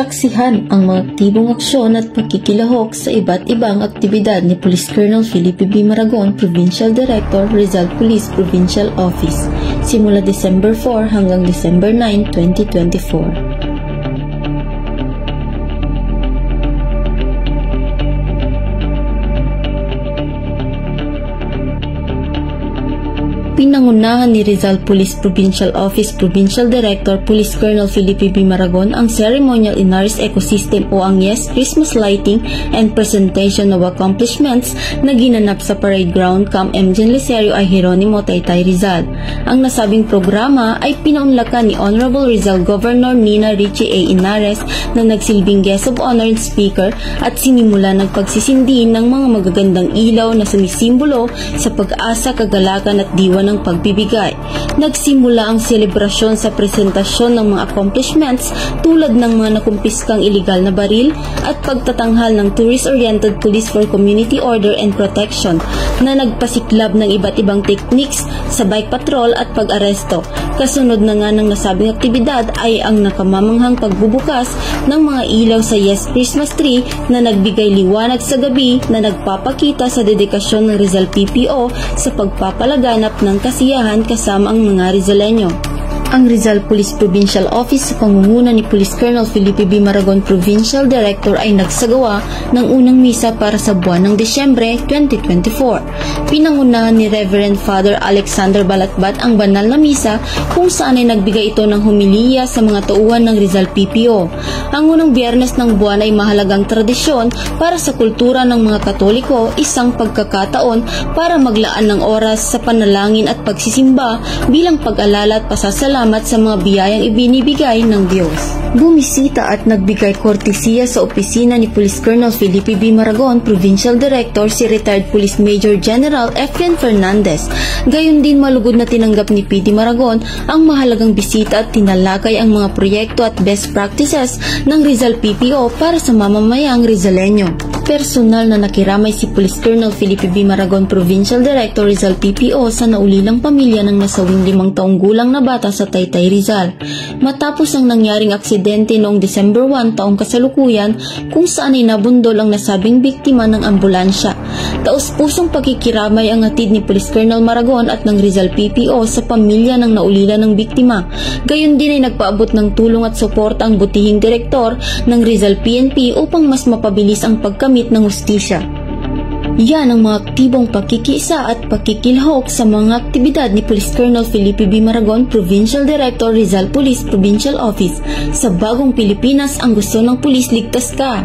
Saksihan ang mga aktibong aksyon at pakikilahok sa iba't ibang aktibidad ni Police Colonel Felipe B. Maragon, Provincial Director, Rizal Police Provincial Office, simula December 4 hanggang December 9, 2024. Pinangunahan ni Rizal Police Provincial Office Provincial Director Police Colonel Felipe B. Maragon ang Ceremonial Inaris Ecosystem o ang YES Christmas Lighting and Presentation of Accomplishments na ginanap sa Parade Ground Camp M. Gen. Licerio ay Jeronimo, Taytay, Rizal. Ang nasabing programa ay pinaunlakan ni Honorable Rizal Governor Nina Richie A. Inares na nagsilbing guest of honor and speaker at sinimula ng pagsisindi ng mga magagandang ilaw na sumisimbolo sa pag-asa, kagalakan at diwa ng pagbibigay. Nagsimula ang selebrasyon sa presentasyon ng mga accomplishments tulad ng mga nakumpiskang iligal na baril at pagtatanghal ng Tourist-Oriented Police for Community Order and Protection na nagpasiklab ng iba't ibang techniques sa bike patrol at pag-aresto. Kasunod na nga ng nasabing aktibidad ay ang nakamamanghang pagbubukas ng mga ilaw sa YES Christmas Tree na nagbigay liwanag sa gabi na nagpapakita sa dedikasyon ng Rizal PPO sa pagpapalaganap ng kasiyahan kasama ang mga Rizalenyo. Ang Rizal Police Provincial Office sa pangunguna ni Police Colonel Felipe B. Maragon, Provincial Director, ay nagsagawa ng unang misa para sa buwan ng Disyembre 2024. Pinangunahan ni Reverend Father Alexander Balatbat ang banal na misa kung saan ay nagbigay ito ng homilya sa mga tauhan ng Rizal PPO. Ang unang biyernes ng buwan ay mahalagang tradisyon para sa kultura ng mga Katoliko, isang pagkakataon para maglaan ng oras sa panalangin at pagsisimba bilang pag-alala at pasasalamat sa mga biyayang ibinibigay ng Diyos. Bumisita at nagbigay kortesiya sa opisina ni Police Colonel Felipe B. Maragon, Provincial Director, si Retired Police Major General Efren Fernandez. Gayon din malugod na tinanggap ni PD Maragon ang mahalagang bisita at tinalakay ang mga proyekto at best practices ng Rizal PPO para sa mamamayang Rizalenyo. Personal na nakiramay si Police Colonel Felipe B. Maragon, Provincial Director, Rizal PPO sa naulilang pamilya ng nasawing 5 taong gulang na bata sa Taytay, Rizal. Matapos ang nangyaring aksidente noong December 1 taong kasalukuyan kung saan ay nabundol ang nasabing biktima ng ambulansya. Taos-pusong pakikiramay ang hatid ni Police Colonel Maragon at ng Rizal PPO sa pamilya ng naulila ng biktima. Gayon din ay nagpaabot ng tulong at suporta ang butihing direktor ng Rizal PNP upang mas mapabilis ang pagkamit ng hustisya. Yan ang mga aktibong pakikiisa at pakikilahok sa mga aktibidad ni Police Colonel Felipe B. Maragon, Provincial Director, Rizal Police Provincial Office. Sa bagong Pilipinas, ang gusto ng pulis, ligtas ka!